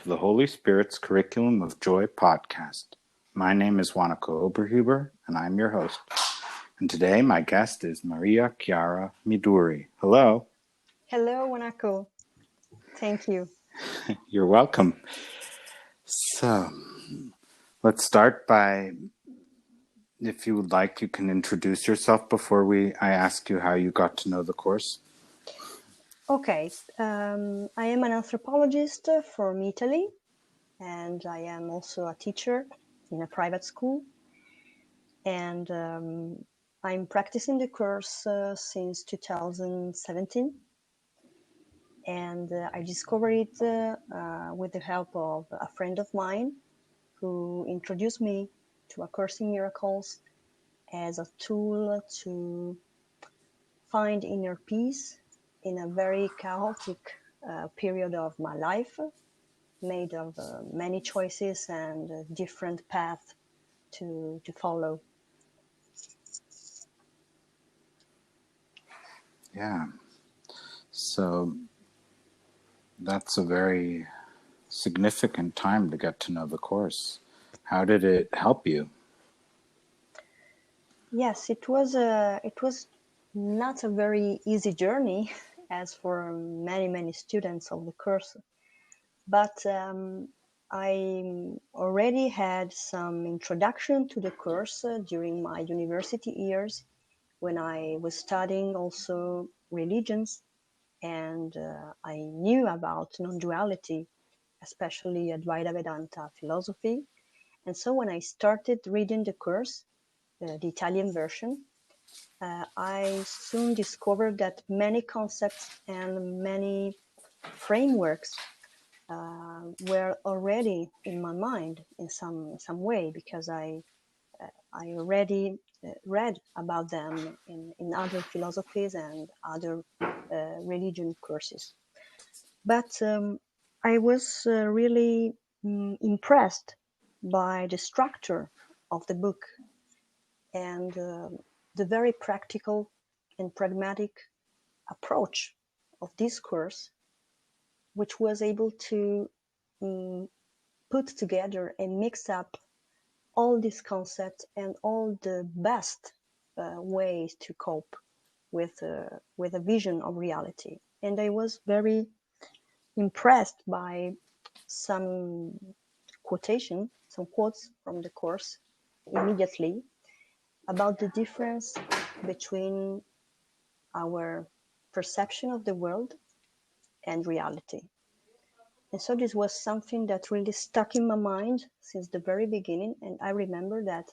to the Holy Spirit's Curriculum of Joy podcast. My name is Wanako Oberhuber, and I'm your host. And today my guest is Maria Chiara Miduri. Hello. Hello, Wanako. Thank you. You're welcome. So, let's start by, if you would like, you can introduce yourself before I ask you how you got to know the course. Okay, I am an anthropologist from Italy, and I am also a teacher in a private school. And I'm practicing the course since 2017. And I discovered it with the help of a friend of mine who introduced me to A Course in Miracles as a tool to find inner peace in a very chaotic period of my life, made of many choices and different paths to follow. Yeah. So that's a very significant time to get to know the course. How did it help you? Yes, it was not a very easy journey, as for many students of the course, but I already had some introduction to the course during my university years, when I was studying also religions, and I knew about non-duality, especially Advaita Vedanta philosophy. And so when I started reading the course, the Italian version, I soon discovered that many concepts and many frameworks were already in my mind in some way, because I already read about them in other philosophies and other religion courses. But I was really impressed by the structure of the book and the very practical and pragmatic approach of this course, which was able to put together and mix up all these concepts and all the best ways to cope with a vision of reality. And I was very impressed by some some quotes from the course immediately about the difference between our perception of the world and reality. And so this was something that really stuck in my mind since the very beginning. And I remember that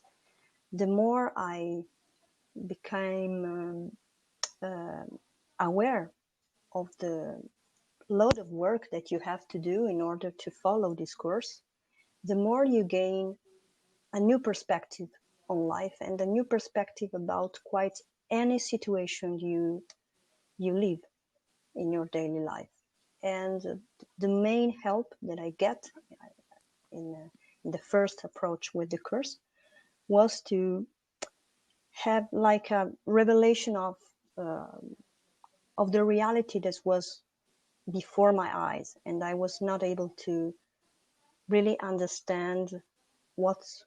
the more I became aware of the load of work that you have to do in order to follow this course, the more you gain a new perspective on life and a new perspective about quite any situation you live in your daily life. And the main help that I get in the first approach with the course was to have like a revelation of the reality that was before my eyes, and I was not able to really understand what's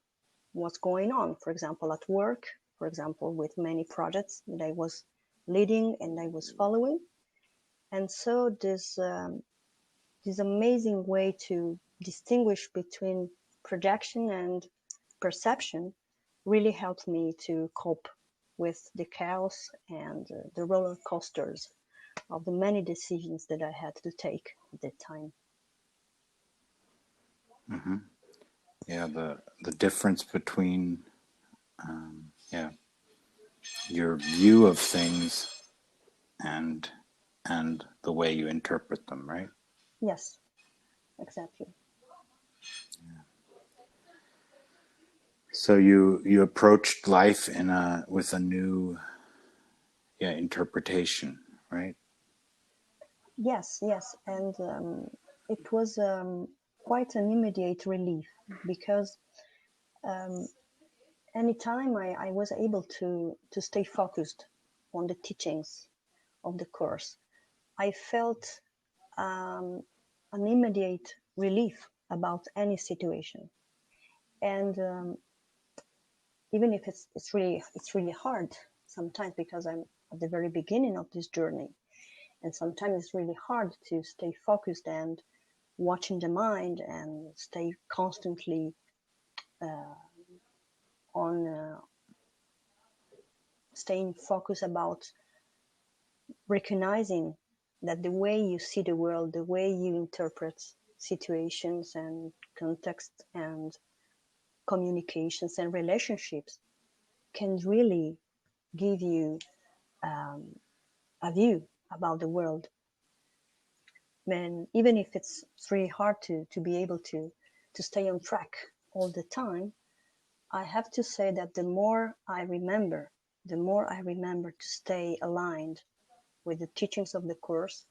going on, for example at work, for example with many projects that I was leading and I was following. And so this amazing way to distinguish between projection and perception really helped me to cope with the chaos and the roller coasters of the many decisions that I had to take at that time. Mm-hmm. Yeah, the difference between your view of things and the way you interpret them, right? Yes, exactly. Yeah. So you approached life with a new interpretation, right? Yes, and it was quite an immediate relief, because anytime I was able to stay focused on the teachings of the course, I felt an immediate relief about any situation. And even if it's really hard sometimes, because I'm at the very beginning of this journey, and sometimes it's really hard to stay focused and watching the mind and stay constantly on staying focused about recognizing that the way you see the world, the way you interpret situations and context and communications and relationships can really give you a view about the world. And even if it's really hard to be able to stay on track all the time, I have to say that the more I remember to stay aligned with the teachings of the course,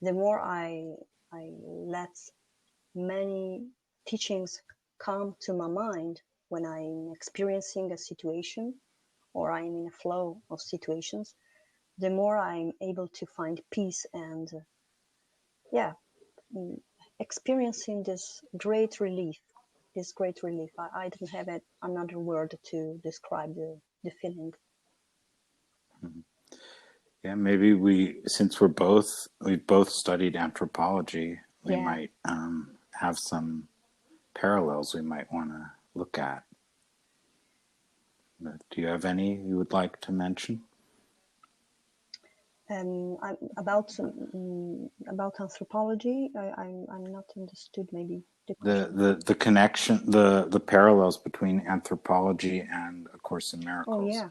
the more I let many teachings come to my mind when I'm experiencing a situation or I'm in a flow of situations, the more I'm able to find peace and yeah, experiencing this great relief. I don't have another word to describe the feeling. Yeah, maybe since we've both studied anthropology, we Yeah. might have some parallels we might want to look at. Do you have any you would like to mention? About anthropology, I'm not understood maybe the question. The connection, the parallels between anthropology and A Course in Oh Miracles.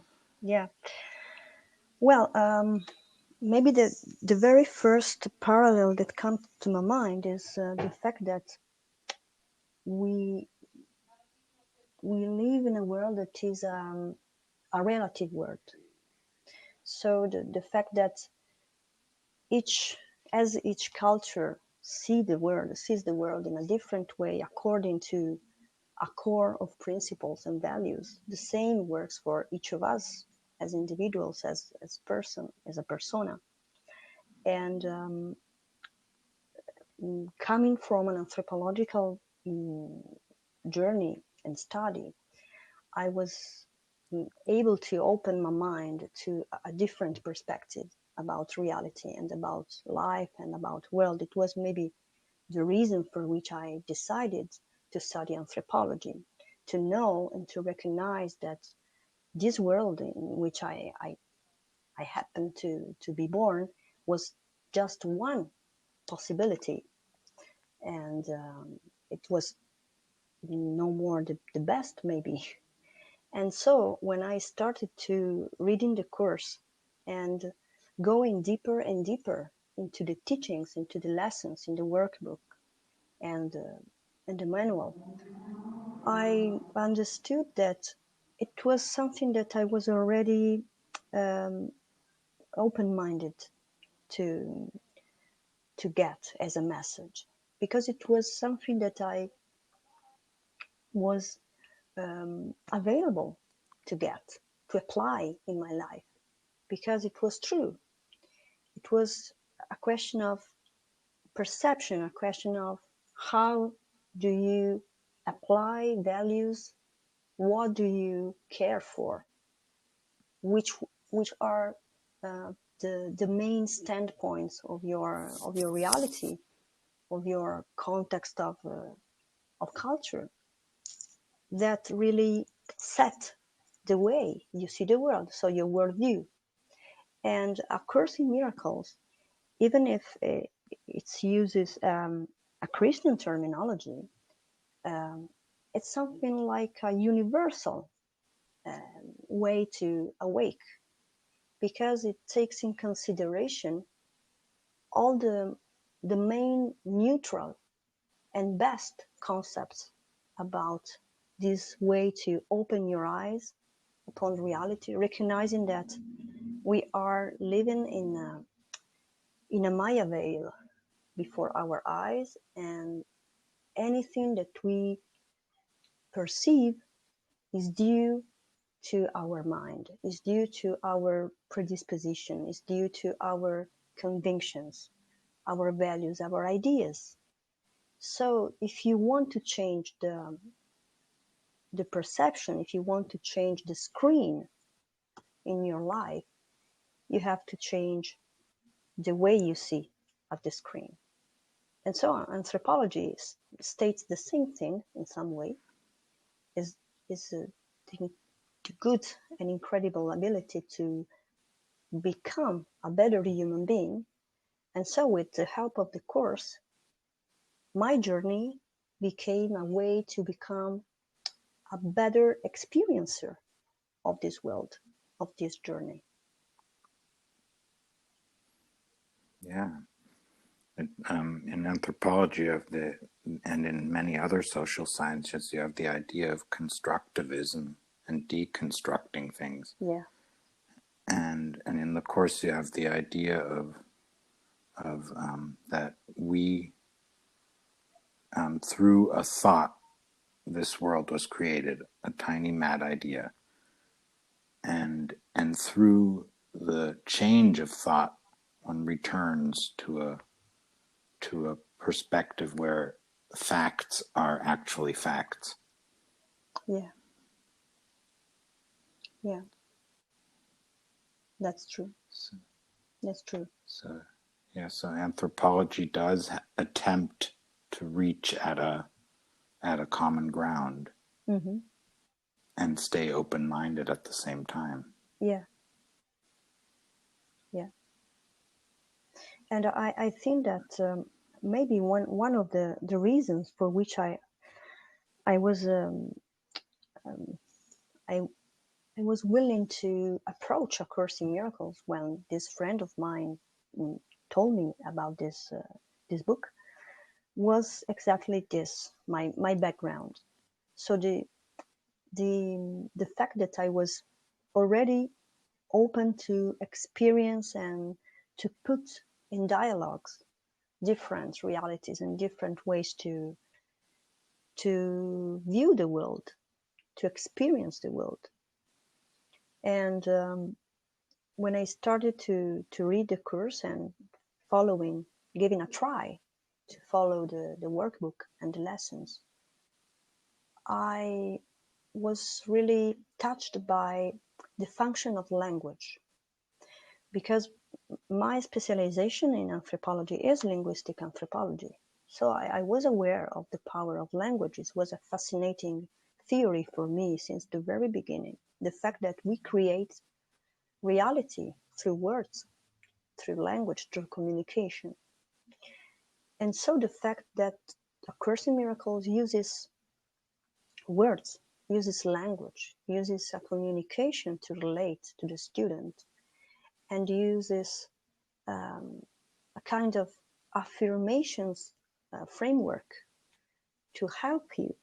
yeah. Well, maybe the very first parallel that comes to my mind is the fact that we live in a world that is a relative world. So the fact that each culture sees the world in a different way according to a core of principles and values. The same works for each of us as individuals, as a persona. And coming from an anthropological journey and study, I was able to open my mind to a different perspective about reality and about life and about world. It was maybe the reason for which I decided to study anthropology, to know and to recognize that this world in which I happened to be born was just one possibility, and it was no more the best maybe. And so when I started to reading the course and going deeper and deeper into the teachings, into the lessons in the workbook and the manual, I understood that it was something that I was already um, open-minded to get as a message, because it was something that I was available to get, to apply in my life, because it was true. It was a question of perception, a question of how do you apply values, what do you care for, which are the main standpoints of your reality, of your context of culture, that really set the way you see the world, so your worldview. And A Course in Miracles, even if it uses a Christian terminology, it's something like a universal way to awake, because it takes in consideration all the main neutral and best concepts about this way to open your eyes upon reality, recognizing that we are living in a Maya veil before our eyes, and anything that we perceive is due to our mind, is due to our predisposition, is due to our convictions, our values, our ideas. So if you want to change the perception, if you want to change the screen in your life, you have to change the way you see at the screen. And so anthropology states the same thing in some way, is the good and incredible ability to become a better human being. And so with the help of the course, my journey became a way to become a better experiencer of this world, of this journey. Yeah. In anthropology and in many other social sciences, you have the idea of constructivism and deconstructing things. Yeah. And in the course, you have the idea of that we, through a thought, this world was created, a tiny mad idea, and through the change of thought, one returns to a perspective where facts are actually facts. Yeah. Yeah. That's true. That's true. So anthropology does attempt to reach at a common ground, Mm-hmm. and stay open-minded at the same time. Yeah. Yeah. And I think that maybe one of the reasons for which I was I was willing to approach A Course in Miracles when this friend of mine told me about this book was exactly this, my background. So the fact that I was already open to experience and to put in dialogues different realities and different ways to view the world, to experience the world. And when I started to read the course and giving a try to follow the workbook and the lessons, I was really touched by the function of language, because my specialization in anthropology is linguistic anthropology. So I was aware of the power of language. It was a fascinating theory for me since the very beginning. The fact that we create reality through words, through language, through communication. And so the fact that A Course in Miracles uses words, uses language, uses a communication to relate to the student, and uses a kind of affirmations framework to help you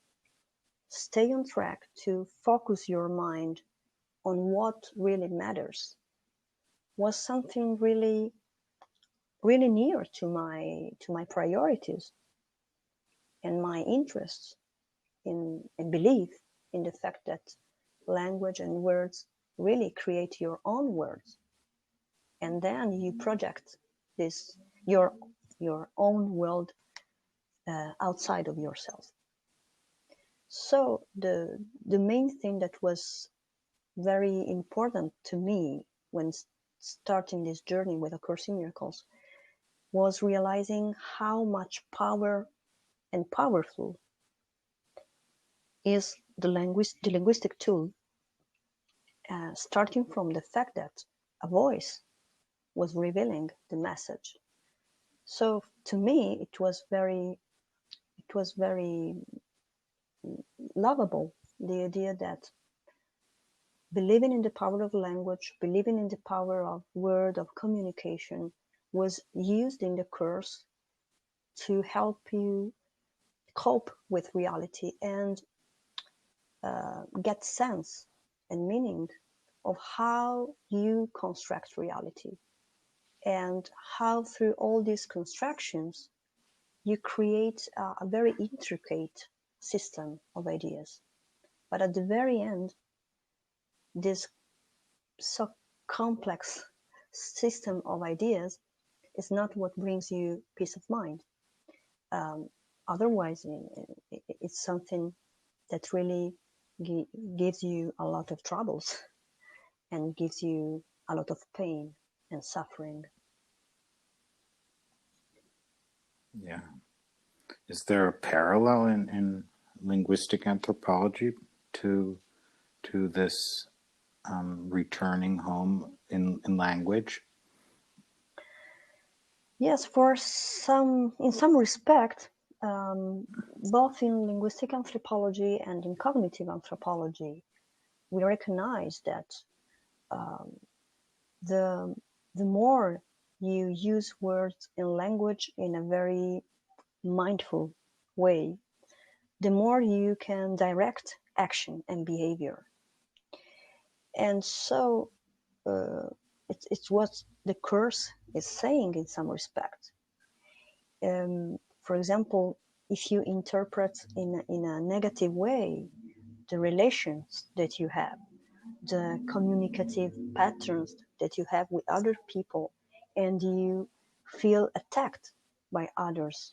stay on track, to focus your mind on what really matters, was something really really near to my priorities and my interests in and belief in the fact that language and words really create your own words, and then you project this your own world outside of yourself. So the main thing that was very important to me when starting this journey with A Course in Miracles was realizing how much power and powerful is the linguistic tool, starting from the fact that a voice was revealing the message. So to me, it was very lovable, the idea that believing in the power of language, believing in the power of word, of communication, was used in the course to help you cope with reality and get sense and meaning of how you construct reality, and how through all these constructions you create a very intricate system of ideas. But at the very end, this so complex system of ideas is not what brings you peace of mind. otherwise it's something that really gives you a lot of troubles and gives you a lot of pain and suffering. Yeah. Is there a parallel in linguistic anthropology to this returning home in language? Yes, in some respect, both in linguistic anthropology and in cognitive anthropology, we recognize that the more you use words in language in a very mindful way, the more you can direct action and behavior. And so it's what the Course is saying in some respect. For example, if you interpret in a negative way the relations that you have, the communicative patterns that you have with other people, and you feel attacked by others,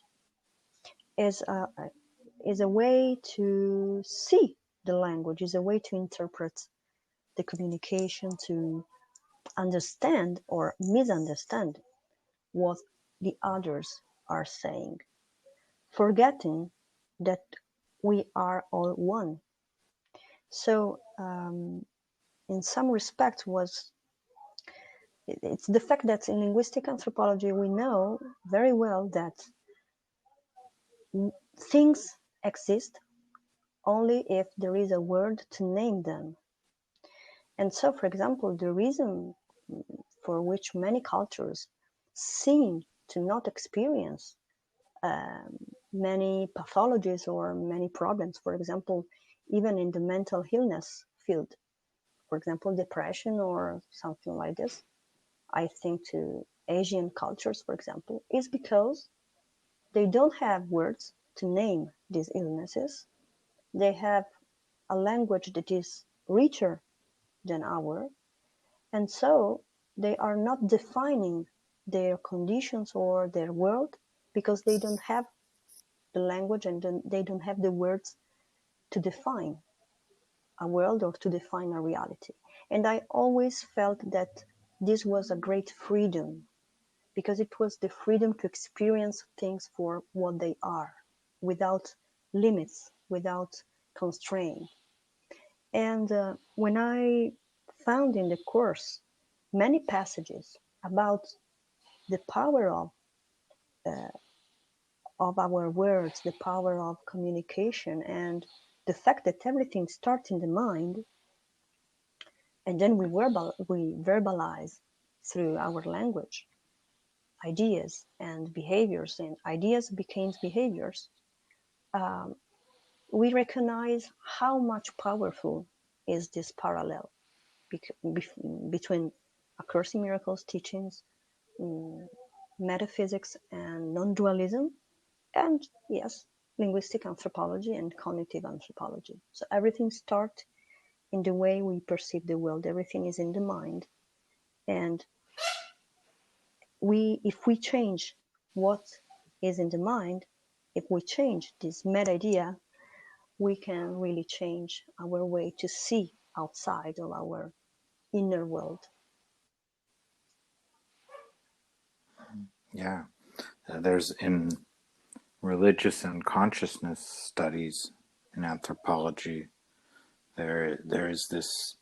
is a way to see the language, is a way to interpret the communication, to understand or misunderstand what the others are saying, forgetting that we are all one. So, in some respect, it's the fact that in linguistic anthropology we know very well that things exist only if there is a word to name them. And so, for example, the reason for which many cultures seem to not experience many pathologies or many problems, for example, even in the mental illness field, for example, depression or something like this, I think to Asian cultures, for example, is because they don't have words to name these illnesses. They have a language that is richer than ours, and so they are not defining their conditions or their world because they don't have the language and they don't have the words to define a world or to define a reality. And I always felt that this was a great freedom because it was the freedom to experience things for what they are without limits, without constraint. And when I found in the Course many passages about the power of our words, the power of communication, and the fact that everything starts in the mind, and then we verbalize through our language ideas and behaviors, and ideas became behaviors. We recognize how much powerful is this parallel between A Course in Miracles teachings, metaphysics and non-dualism, and yes, linguistic anthropology and cognitive anthropology. So everything starts in the way we perceive the world. Everything is in the mind, and if we change what is in the mind, if we change this meta idea, we can really change our way to see outside of our inner world. Yeah. There's in religious and consciousness studies in anthropology, there is this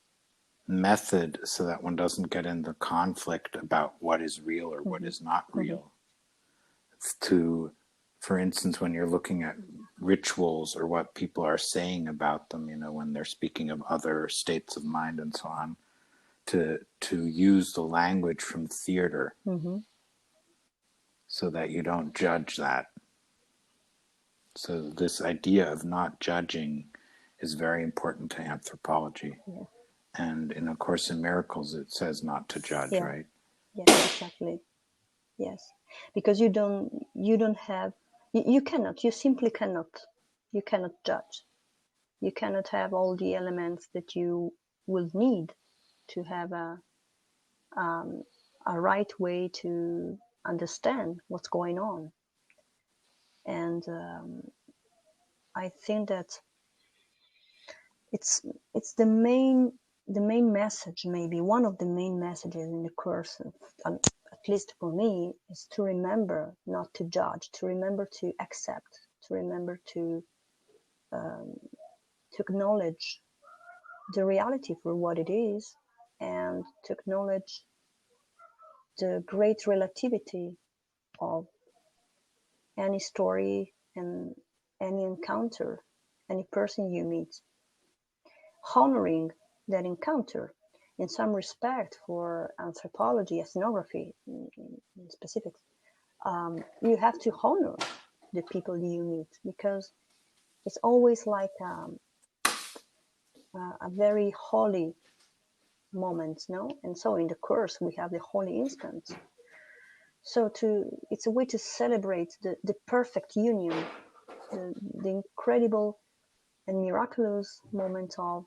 method so that one doesn't get in the conflict about what is real or what is not real. It's to, for instance, when you're looking at rituals or what people are saying about them, when they're speaking of other states of mind and so on, to use the language from theater so that you don't judge that. So this idea of not judging is very important to anthropology. Yeah. And in A Course in Miracles, it says not to judge, right? Yes, exactly. Yes, because you simply cannot judge. You cannot have all the elements that you will need to have a right way to understand what's going on. And I think that it's the main message, maybe one of the main messages in the course, at least for me, is to remember not to judge, to remember to accept, to remember to acknowledge the reality for what it is, and to acknowledge the great relativity of any story and any encounter, any person you meet, honoring that encounter. In some respect, for anthropology, ethnography in specifics, you have to honor the people you meet, because it's always like a very holy moment, no? And so in the course we have the holy instant. So it's a way to celebrate the perfect union, the incredible and miraculous moment of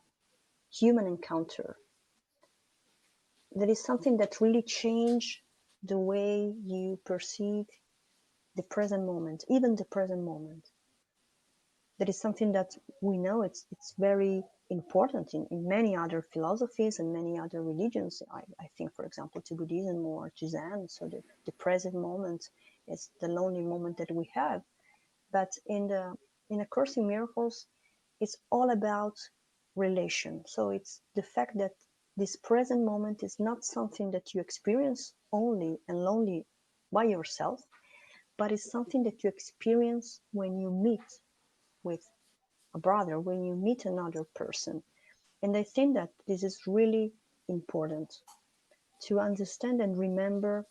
human encounter. That is something that really changed the way you perceive the present moment, even the present moment. That is something that we know it's very important in many other philosophies and many other religions. I think, for example, to Buddhism or to Zen. So the present moment is the lonely moment that we have. But in A Course in Miracles, it's all about relation. So it's the fact that this present moment is not something that you experience only and lonely by yourself, but it's something that you experience when you meet with a brother, when you meet another person. And I think that this is really important to understand and remember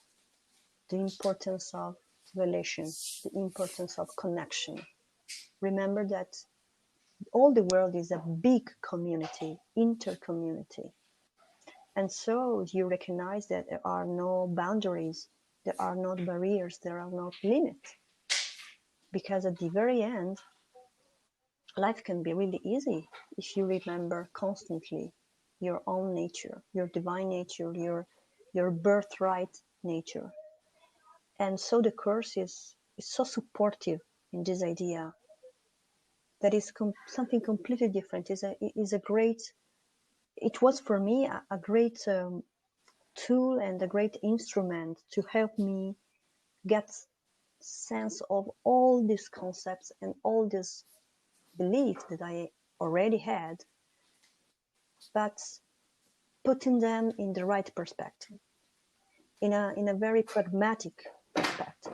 the importance of relation, the importance of connection. Remember that all the world is a big community, intercommunity. And so you recognize that there are no boundaries, there are not barriers, there are not limits. Because at the very end, life can be really easy if you remember constantly your own nature, your divine nature, your birthright nature. And so the course is so supportive in this idea that is something completely different. Is a great. It was for me a great tool and a great instrument to help me get sense of all these concepts and all these beliefs that I already had, but putting them in the right perspective, in a very pragmatic perspective,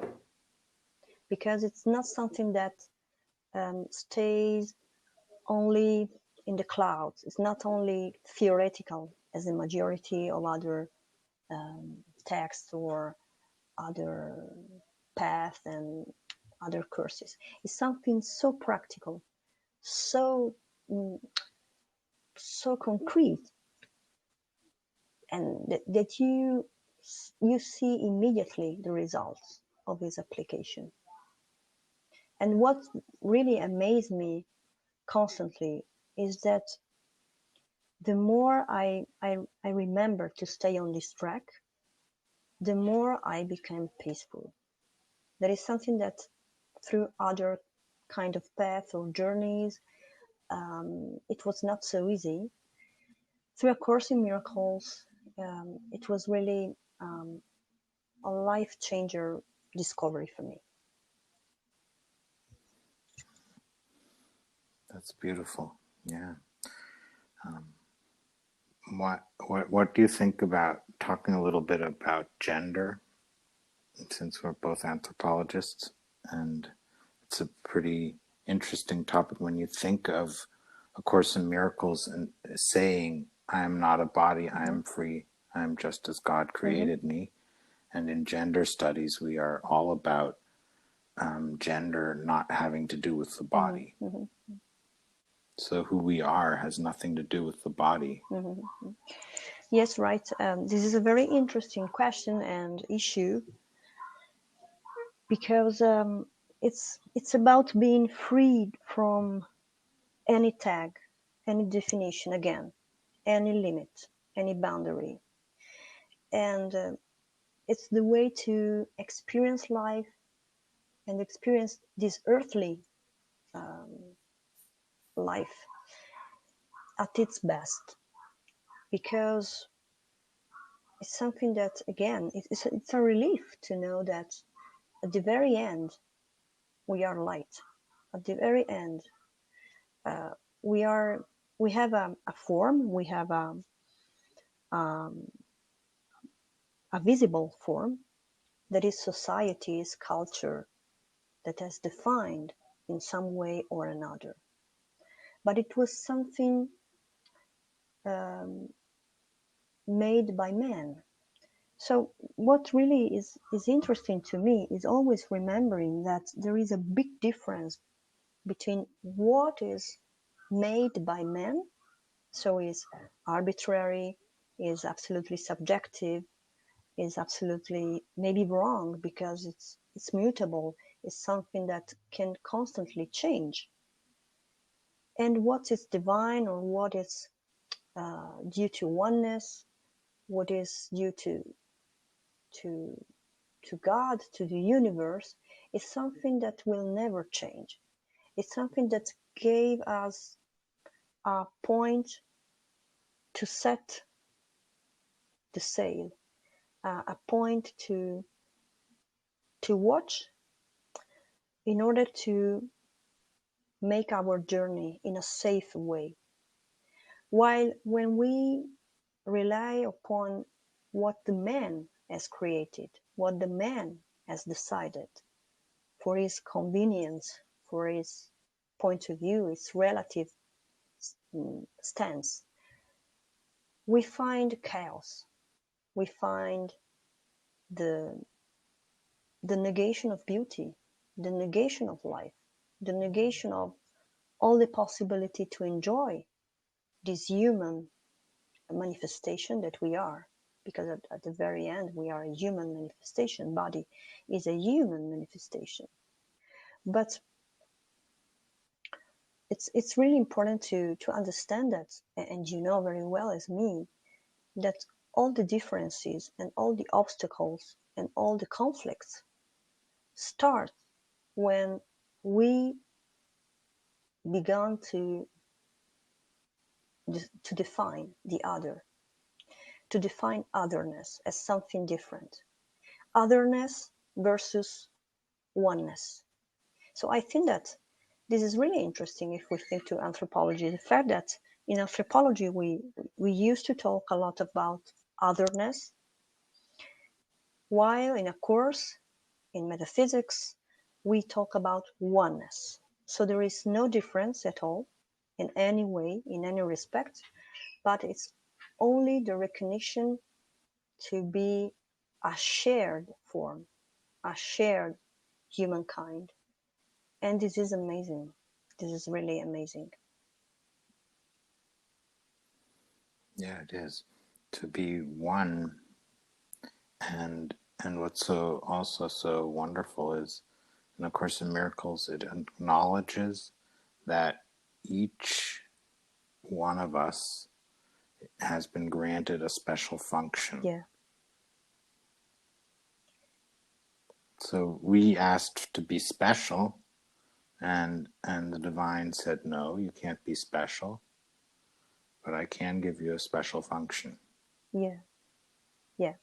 because it's not something that stays only in the clouds. It's not only theoretical as the majority of other texts or other paths and other courses. It's something so practical, so so concrete, and that you see immediately the results of its application. And what really amazed me constantly is that the more I remember to stay on this track, the more I became peaceful. That is something that through other kind of paths or journeys, it was not so easy. Through A Course in Miracles, it was really a life changer discovery for me. That's beautiful. Yeah. What do you think about talking a little bit about gender, since we're both anthropologists? And it's a pretty interesting topic when you think of A Course in Miracles and saying, I am not a body, I am free, I am just as God created me. And in gender studies, we are all about gender not having to do with the body. So who we are has nothing to do with the body. Yes, right. This is a very interesting question and issue, because it's about being freed from any tag, any definition, again, any limit, any boundary. And it's the way to experience life and experience this earthly life at its best, because it's something that, again, it's a relief to know that at the very end we are light. At the very end, we are. We have a form. We have a visible form that is society's culture that has defined in some way or another. But it was something made by man. So what really is interesting to me is always remembering that there is a big difference between what is made by man, so is arbitrary, is absolutely subjective, is absolutely maybe wrong because it's mutable, it's something that can constantly change, and what is divine or what is due to oneness, what is due to to God, to the universe, is something that will never change. It's something that gave us a point to set the sail, a point to watch in order to make our journey in a safe way. While when we rely upon what the man has created, what the man has decided for his convenience, for his point of view, its relative stance, we find chaos. We find the the negation of beauty, the negation of life, the negation of all the possibility to enjoy this human manifestation that we are. Because at the very end, we are a human manifestation. Body is a human manifestation. But it's really important to understand that, and you know very well as me, that all the differences and all the obstacles and all the conflicts start when we began to define the other, to define otherness as something different. Otherness versus oneness. So I think that this is really interesting if we think to anthropology. The fact that in anthropology we used to talk a lot about otherness, while in a course in metaphysics we talk about oneness. So there is no difference at all in any way, in any respect, but it's only the recognition to be a shared form, a shared humankind. And this is amazing. This is really amazing. Yeah, it is. To be one, and what's so also so wonderful is in A Course in Miracles, it acknowledges that each one of us has been granted a special function. Yeah. So we asked to be special, and the divine said, no, you can't be special, but I can give you a special function. Yeah. Yeah.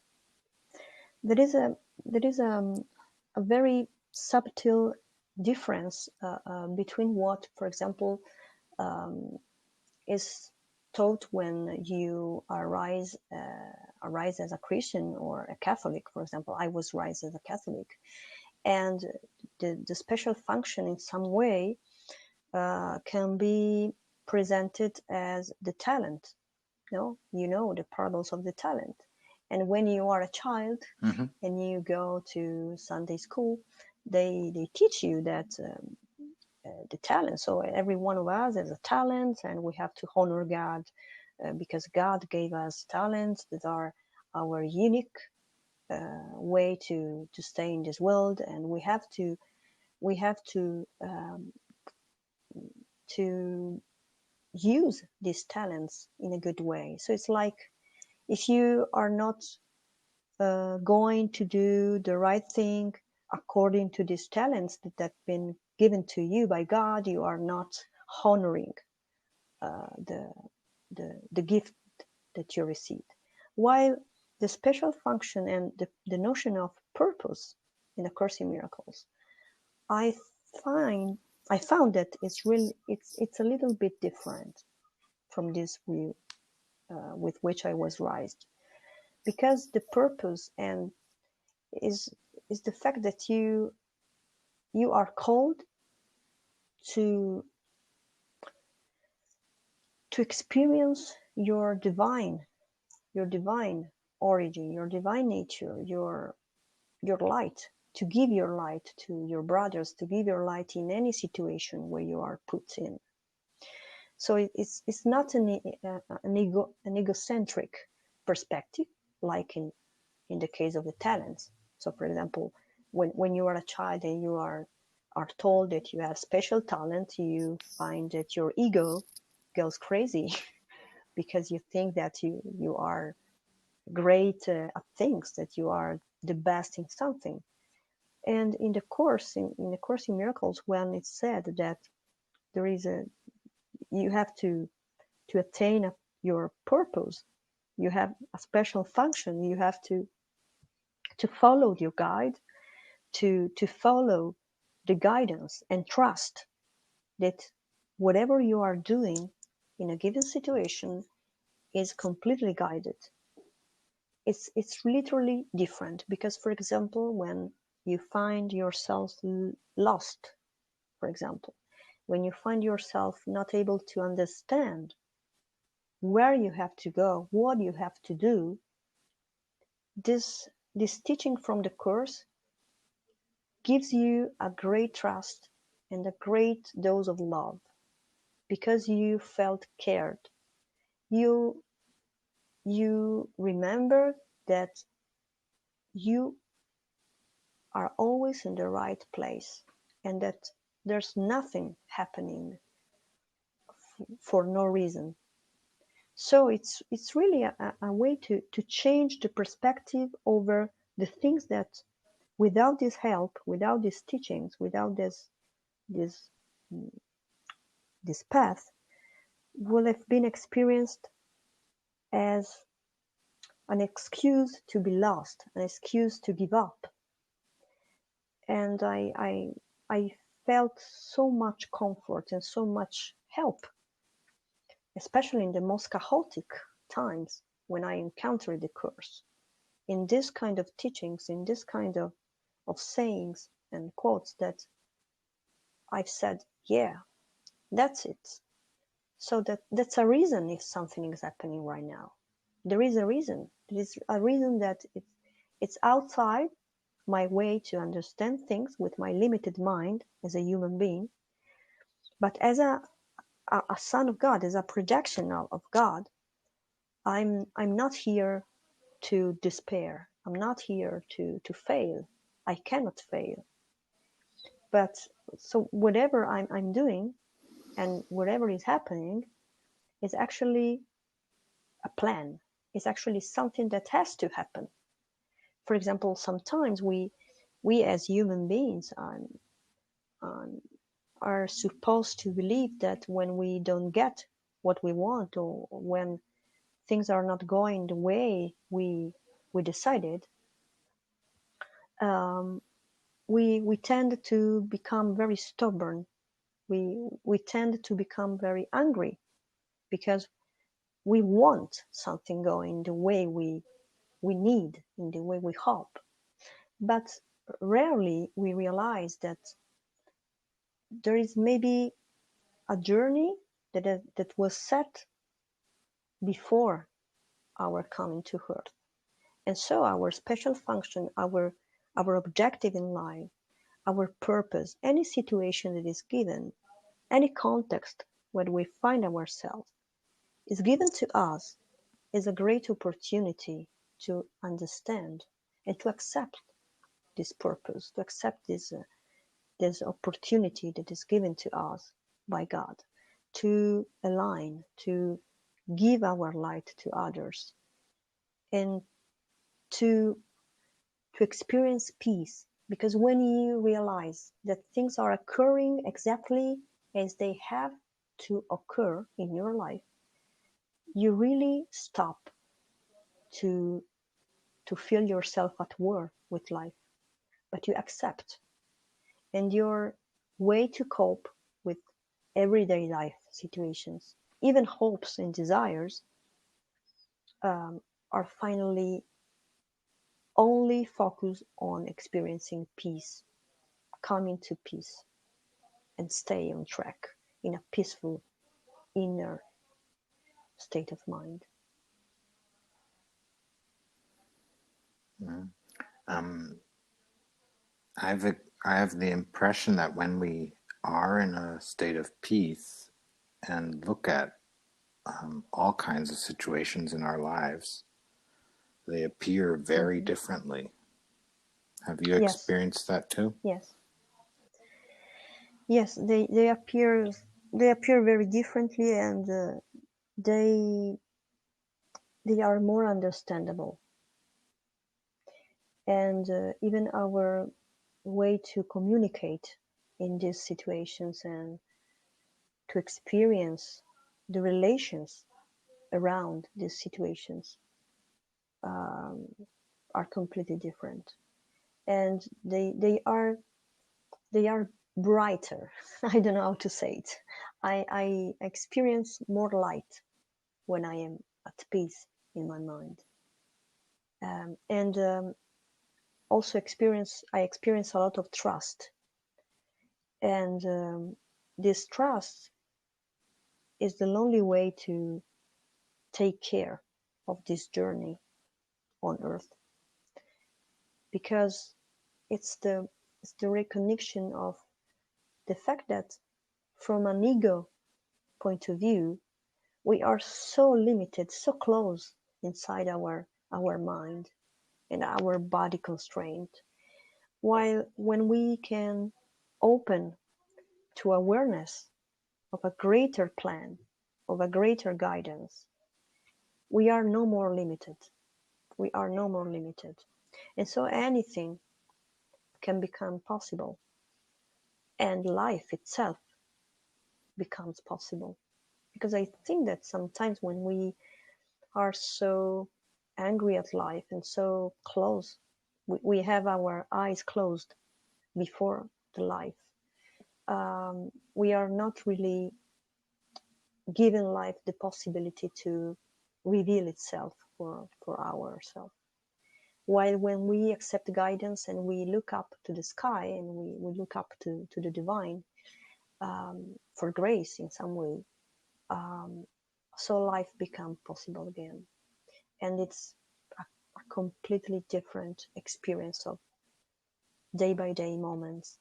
There is a very subtle difference between what, for example, is taught when you arise as a Christian or a Catholic. For example, I was raised as a Catholic, and the special function in some way can be presented as the talent. You know the paradox of the talent. And when you are a child and you go to Sunday school, they teach you that the talent. So every one of us has a talent, and we have to honor God because God gave us talents that are our unique way to stay in this world, and we have to use these talents in a good way. So it's like if you are not going to do the right thing according to these talents that have been given to you by God, you are not honoring the, the gift that you received. While the special function and the notion of purpose in the Course in Miracles, I found that it's a little bit different from this view with which I was raised, because the purpose and is the fact that you are called to experience your divine origin, your divine nature, your light, to give your light to your brothers, to give your light in any situation where you are put in. So it's not an egocentric perspective, like in the case of the talents. So, for example, when you are a child and you are told that you have special talent, you find that your ego goes crazy because you think that you are great at things, that you are the best in something. And in the course in Course in Miracles, when it's said that there is you have to attain your purpose, you have a special function, you have to follow your guide, to follow the guidance and trust that whatever you are doing in a given situation is completely guided. It's literally different, because, for example, when you find yourself lost, for example, when you find yourself not able to understand where you have to go, what you have to do, this teaching from the Course gives you a great trust and a great dose of love, because you felt cared. You remember that you are always in the right place, and that there's nothing happening for no reason. So it's really a way to change the perspective over the things that, without this help, without these teachings, without this path, will have been experienced as an excuse to be lost, an excuse to give up. And I felt so much comfort and so much help, especially in the most chaotic times when I encountered the Course. In this kind of teachings, in this kind of sayings and quotes, that I've said, yeah, that's it. So that's a reason if something is happening right now. There is a reason. There is a reason that it's outside my way to understand things with my limited mind as a human being. But as a son of God, as a projection of God, I'm not here to despair. I'm not here to fail. I cannot fail. But so whatever I'm doing and whatever is happening is actually a plan. It's actually something that has to happen. For example, sometimes we as human beings are supposed to believe that when we don't get what we want, or when things are not going the way we decided, we tend to become very stubborn. We tend to become very angry because we want something going the way we need, in the way we hope. But rarely we realize that there is maybe a journey that was set before our coming to Earth. And so our special function, our objective in life, our purpose, any situation that is given, any context where we find ourselves, is given to us as a great opportunity to understand and to accept this purpose, to accept this opportunity that is given to us by God, to align, to give our light to others, and to experience peace, Because when you realize that things are occurring exactly as they have to occur in your life, you really stop to feel yourself at war with life, but you accept. And your way to cope with everyday life situations, even hopes and desires, are finally only focused on experiencing peace, coming to peace, and stay on track in a peaceful inner state of mind. Um, I have the impression that when we are in a state of peace and look at all kinds of situations in our lives, they appear very Mm-hmm. differently. Have you Yes, experienced that too? yes, yes. They appear very differently, and they they are more understandable, and even our way to communicate in these situations and to experience the relations around these situations um, are completely different, and they are brighter. I don't know how to say it. I experience more light when I am at peace in my mind, and also I experience a lot of trust, and this trust is the only way to take care of this journey on earth, because it's the recognition of the fact that from an ego point of view we are so limited, so close inside our mind and our body constraint, while when we can open to awareness of a greater plan, of a greater guidance, we are no more limited. We are no more limited. And so anything can become possible, and life itself becomes possible. Because I think that sometimes when we are so angry at life and so close, we have our eyes closed before the life. We are not really giving life the possibility to reveal itself for ourselves. While when we accept guidance and we look up to the sky and we look up to the divine, for grace in some way, so life becomes possible again. And it's a completely different experience of day by day moments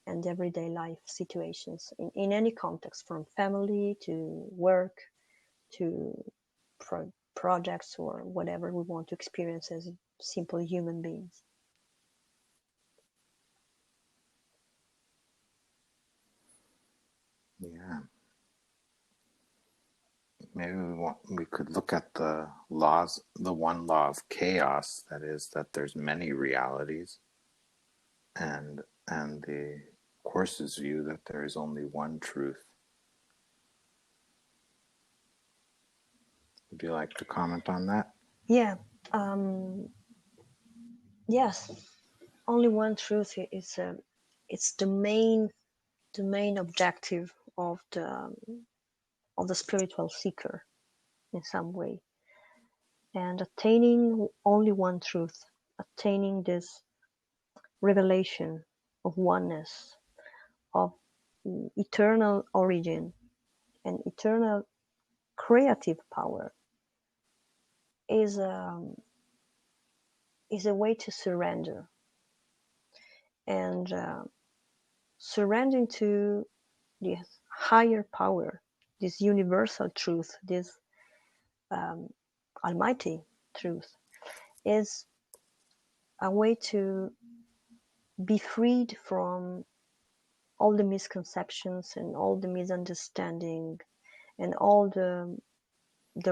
and everyday life situations in any context, from family to work to projects or whatever we want to experience as simple human beings. Yeah. Maybe we could look at the laws, the one law of chaos, that is that there's many realities, and the course's view that there is only one truth. Would you like to comment on that? Yeah. um, yes, only one truth is it's the main objective of the spiritual seeker in some way, and attaining only one truth, attaining this revelation of oneness, of eternal origin and eternal creative power, is a way to surrender, and surrendering to this higher power, this universal truth, this um, almighty truth, is a way to be freed from all the misconceptions and all the misunderstanding and all the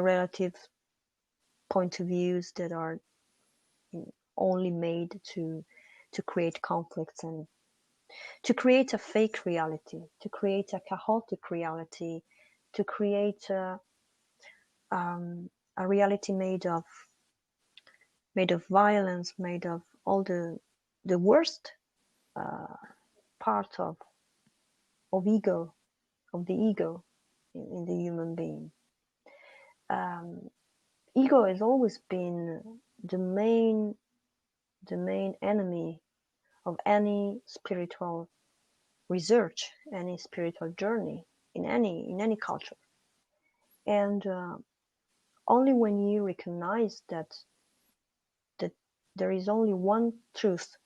relative point of views that are only made to to create conflicts and to create a fake reality, to create a chaotic reality, to create a reality made of violence, made of all the worst part of ego, of the ego in the human being. Ego has always been the main enemy of any spiritual research, any spiritual journey in any culture. And only when you recognize that there is only one truth,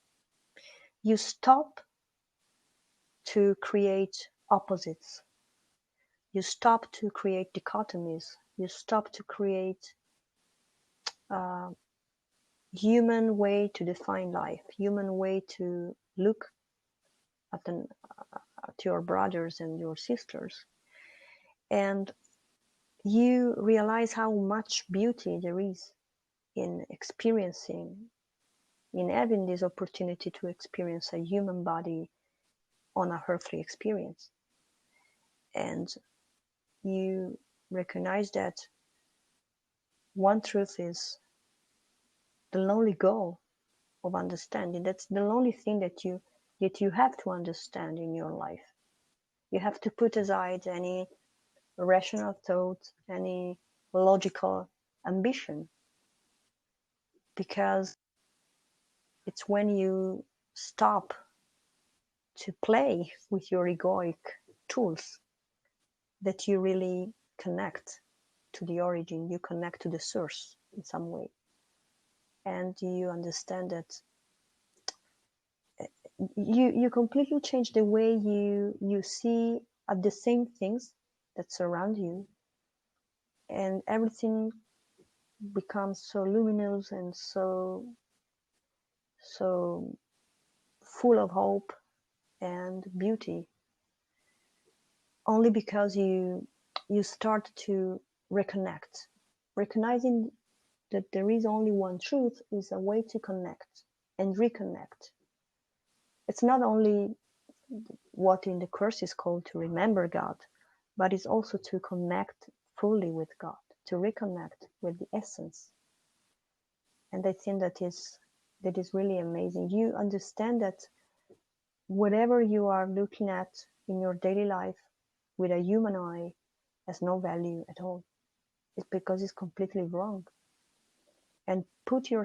you stop to create opposites. You stop to create dichotomies. You stop to create human way to define life, human way to look at your brothers and your sisters. And you realize how much beauty there is in experiencing, in having this opportunity to experience a human body on a earthly experience. And you recognize that one truth is the lonely goal of understanding. That's the only thing that you have to understand in your life. You have to put aside any rational thought, any logical ambition, because it's when you stop to play with your egoic tools that you really connect to the origin, you connect to the source in some way. And you understand that you completely change the way you see at the same things that surround you, and everything becomes so luminous and so full of hope and beauty, only because you start to reconnect. Recognizing that there is only one truth is a way to connect and reconnect. It's not only what in the course is called to remember God, but it's also to connect fully with God, to reconnect with the essence. And I think that is really amazing. You understand that whatever you are looking at in your daily life with a human eye has no value at all. It's because it's completely wrong, and put you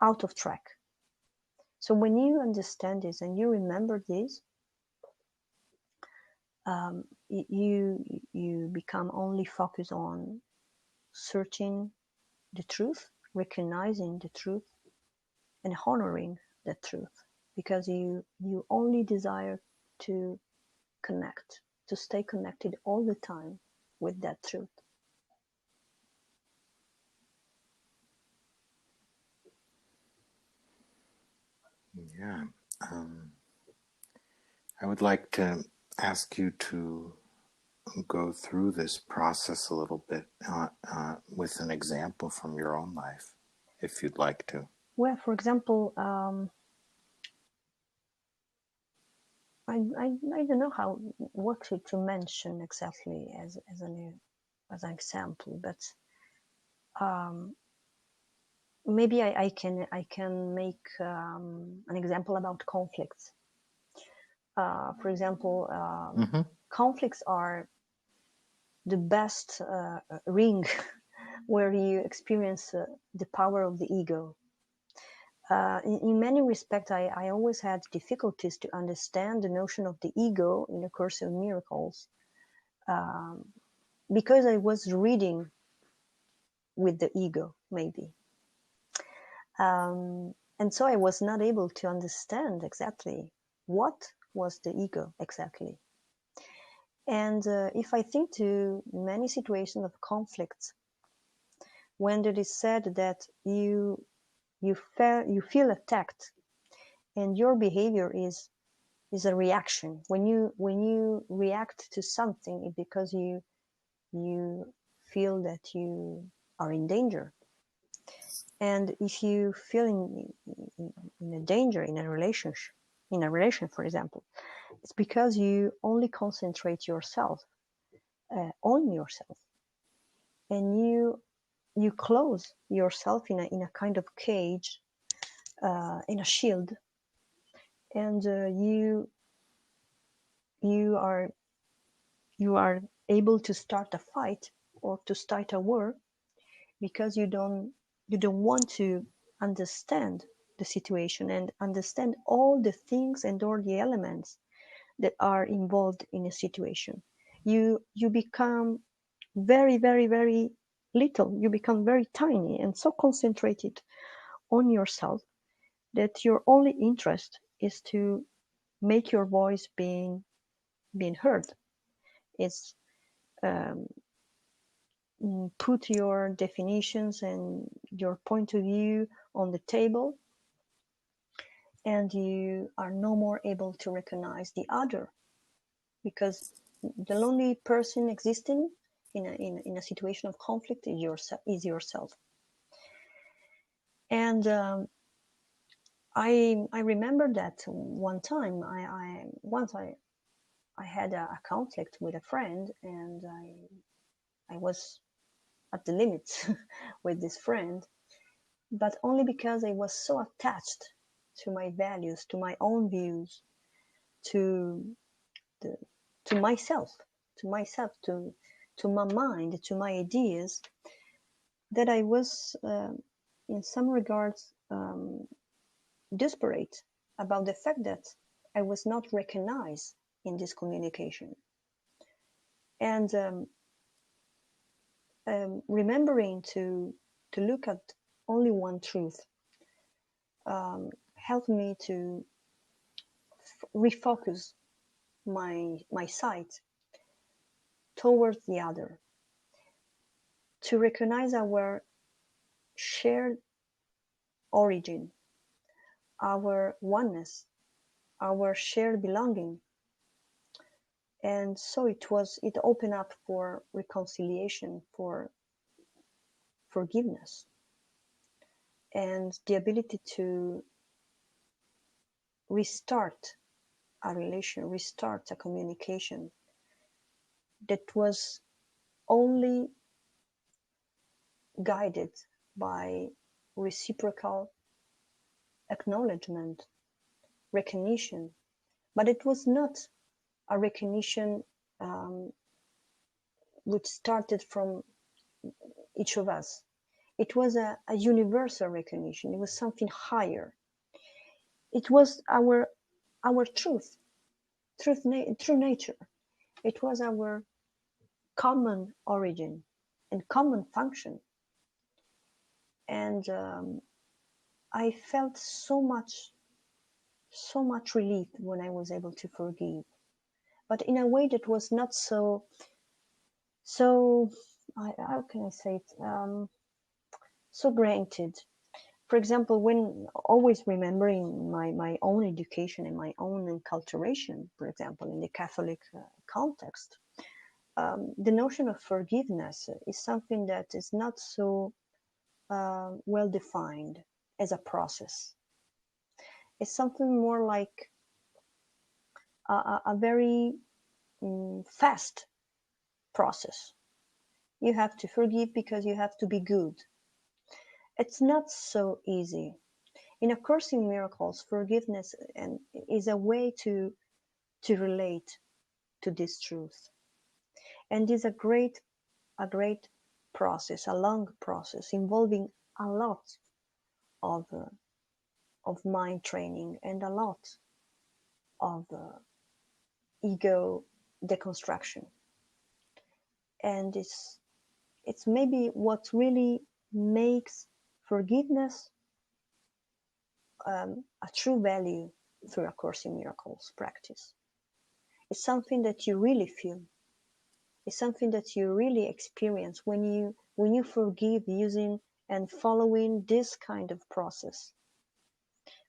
out of track. So when you understand this and you remember this, you become only focused on searching the truth, recognizing the truth, and honoring the truth, because you only desire to connect, to stay connected all the time with that truth. Yeah. I would like to ask you to go through this process a little bit with an example from your own life, if you'd like to. Well, for example, I don't know what to mention exactly as an example, but maybe I can make an example about conflicts. For example, conflicts are the best ring where you experience the power of the ego. In many respects, I always had difficulties to understand the notion of the ego in A Course in Miracles, because I was reading with the ego, maybe. And so I was not able to understand exactly what was the ego exactly. And if I think to many situations of conflicts, when it is said that you feel attacked and your behavior is a reaction, when you react to something, it's because you feel that you are in danger. And if you feel in a danger in a relation, for example, it's because you only concentrate yourself on yourself, and you close yourself in a kind of cage, in a shield, and you are you are able to start a fight or to start a war because you don't want to understand the situation and understand all the things and all the elements that are involved in a situation. You become very, very, very little. You become very tiny and so concentrated on yourself that your only interest is to make your voice being heard. It's um, put your definitions and your point of view on the table, and you are no more able to recognize the other, because the lonely person existing in a situation of conflict is yourself. And I remember that one time I had a conflict with a friend, and I was at the limits with this friend, but only because I was so attached to my values, to my own views, to the, to myself, to my mind, to my ideas, that I was, in some regards, desperate about the fact that I was not recognized in this communication. And remembering to look at only one truth helped me to refocus my sight towards the other, to recognize our shared origin, our oneness, our shared belonging. And so it opened up for reconciliation, for forgiveness, and the ability to restart a relation, restart a communication that was only guided by reciprocal acknowledgement, recognition. But it was not a recognition which started from each of us. It was a universal recognition. It was something higher. It was our true nature. It was our common origin and common function. And I felt so much relief when I was able to forgive, but in a way that was not so how can I say it, so granted. For example, when always remembering my own education and my own enculturation, for example, in the Catholic context, the notion of forgiveness is something that is not so well defined as a process. It's something more like a very fast process. You have to forgive because you have to be good. It's not so easy. In A Course in Miracles, forgiveness is a way to relate to this truth, and is a great process, a long process involving a lot of mind training and a lot of ego deconstruction. And it's maybe what really makes forgiveness a true value through A Course in Miracles practice. It's something that you really feel. It's something that you really experience when you forgive using and following this kind of process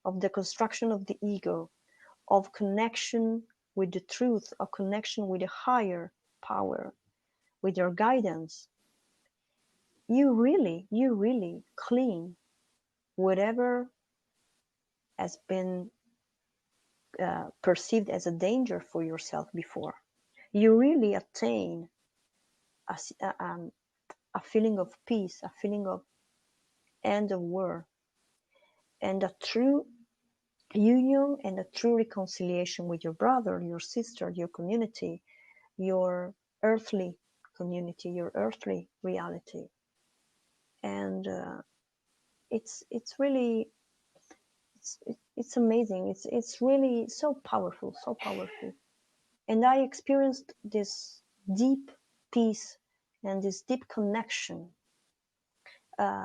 of the construction of the ego, of connection with the truth, of connection with a higher power, with your guidance. You really clean whatever has been perceived as a danger for yourself before, you really attain a feeling of peace, a feeling of end of war, and a true union and a true reconciliation with your brother, your sister, your community, your earthly community, your earthly reality. And it's really it's amazing. It's really so powerful, so powerful. And I experienced this deep peace and this deep connection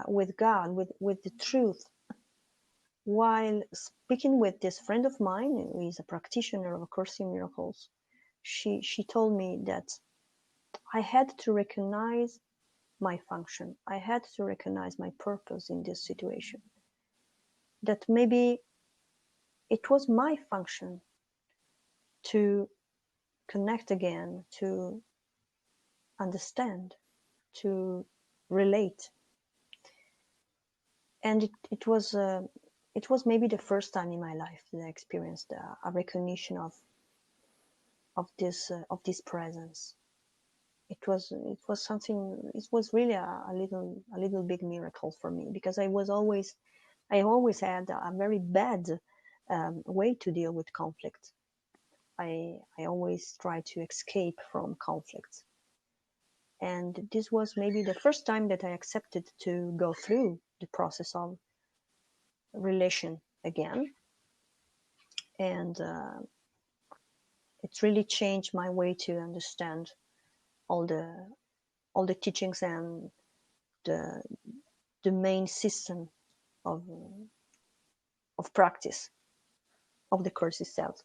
with God, with the truth, while speaking with this friend of mine who is a practitioner of A Course in Miracles. She told me that I had to recognize my function. I had to recognize my purpose in this situation. That maybe it was my function to connect again, to understand, to relate. And it was maybe the first time in my life that I experienced a recognition of this presence. It was something. It was really a little big miracle for me, because I always had a very bad way to deal with conflict. I always try to escape from conflict, and this was maybe the first time that I accepted to go through the process of relation again, and it really changed my way to understand all the teachings and the main system of practice of the course itself.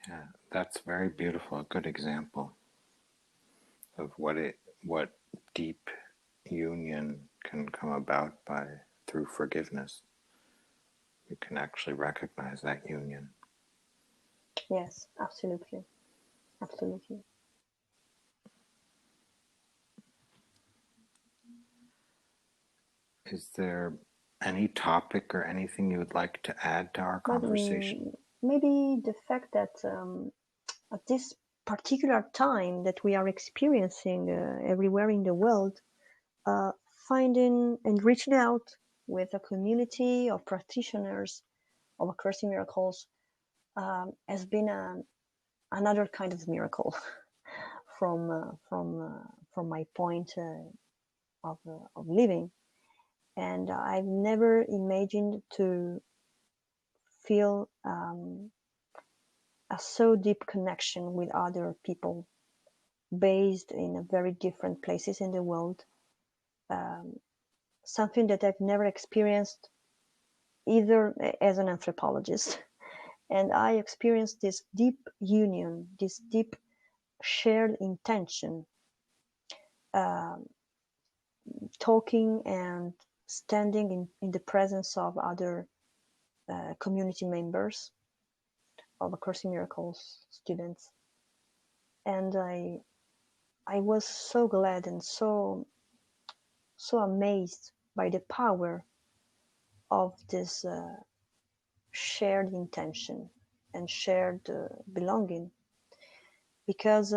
Yeah, that's very beautiful. A good example of what deep union can come about by through forgiveness. You can actually recognize that union. Yes, absolutely, absolutely. Is there any topic or anything you would like to add to our But conversation? maybe the fact that at this particular time that we are experiencing everywhere in the world, uh, finding and reaching out with a community of practitioners of A Course in Miracles has been another kind of miracle from my point of living. And I've never imagined to feel a so deep connection with other people based in very different places in the world. Um, Something that I've never experienced either as an anthropologist. And I experienced this deep union, this deep shared intention, uh, talking and standing in the presence of other community members of A Course in Miracles students. And I was so glad and so amazed by the power of this shared intention and shared belonging, because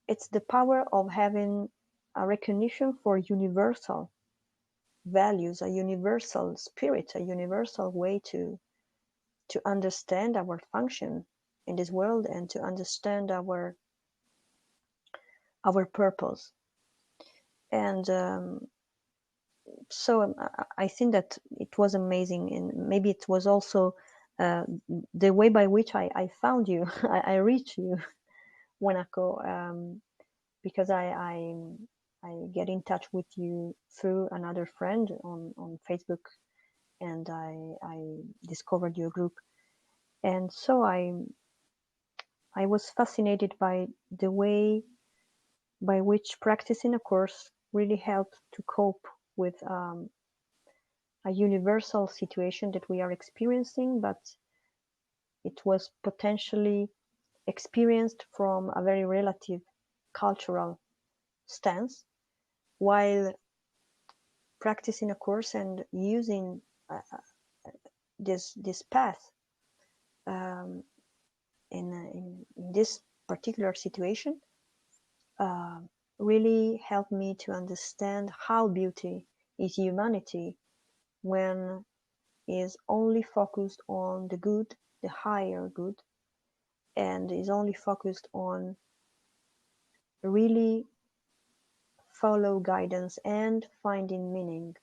it's the power of having a recognition for universal values, a universal spirit, a universal way to understand our function in this world and to understand our purpose. And so I think that it was amazing, and maybe it was also uh, the way by which I found you. I reached you, Wanako, because I get in touch with you through another friend on Facebook, and I discovered your group, and so I was fascinated by the way by which practicing A Course really helped to cope with a universal situation that we are experiencing, but it was potentially experienced from a very relative cultural stance while practicing a course and using this path um, in this particular situation really helped me to understand how beauty is humanity when is only focused on the good, the higher good, and is only focused on really follow guidance and finding meaning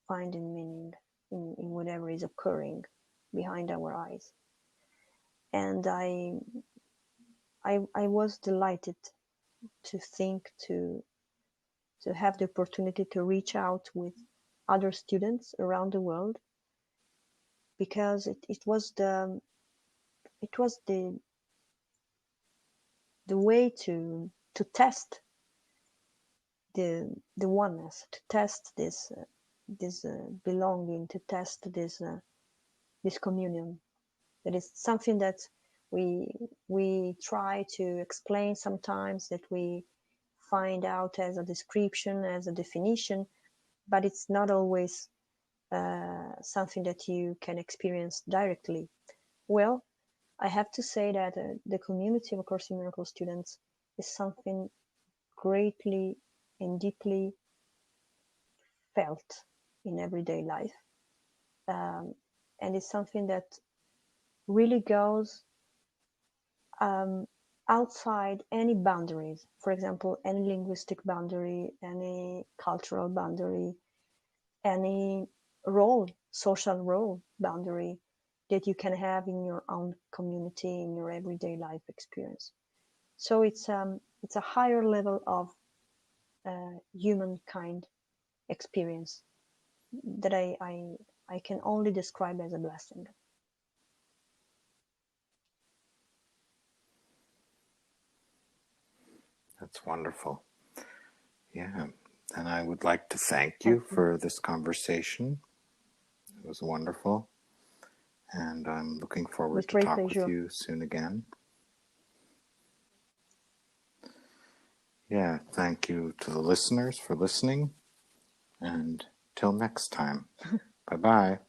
in whatever is occurring behind our eyes. And I was delighted to think to have the opportunity to reach out with other students around the world, because it was the way to test the oneness, to test this belonging, to test this communion. That is something that we try to explain sometimes, that we find out as a description, as a definition, but it's not always something that you can experience directly. Well, I have to say that the community of A Course in Miracles students is something greatly and deeply felt in everyday life. And it's something that really goes outside any boundaries. For example, any linguistic boundary, any cultural boundary, any social role boundary that you can have in your own community, in your everyday life experience. So it's a higher level of humankind experience that I can only describe as a blessing. That's wonderful. Yeah. And I would like to thank you Thank you. for this conversation. It was wonderful. And I'm looking forward With to great talk with pleasure. you soon again. Yeah, thank you to the listeners for listening. And till next time. Bye-bye.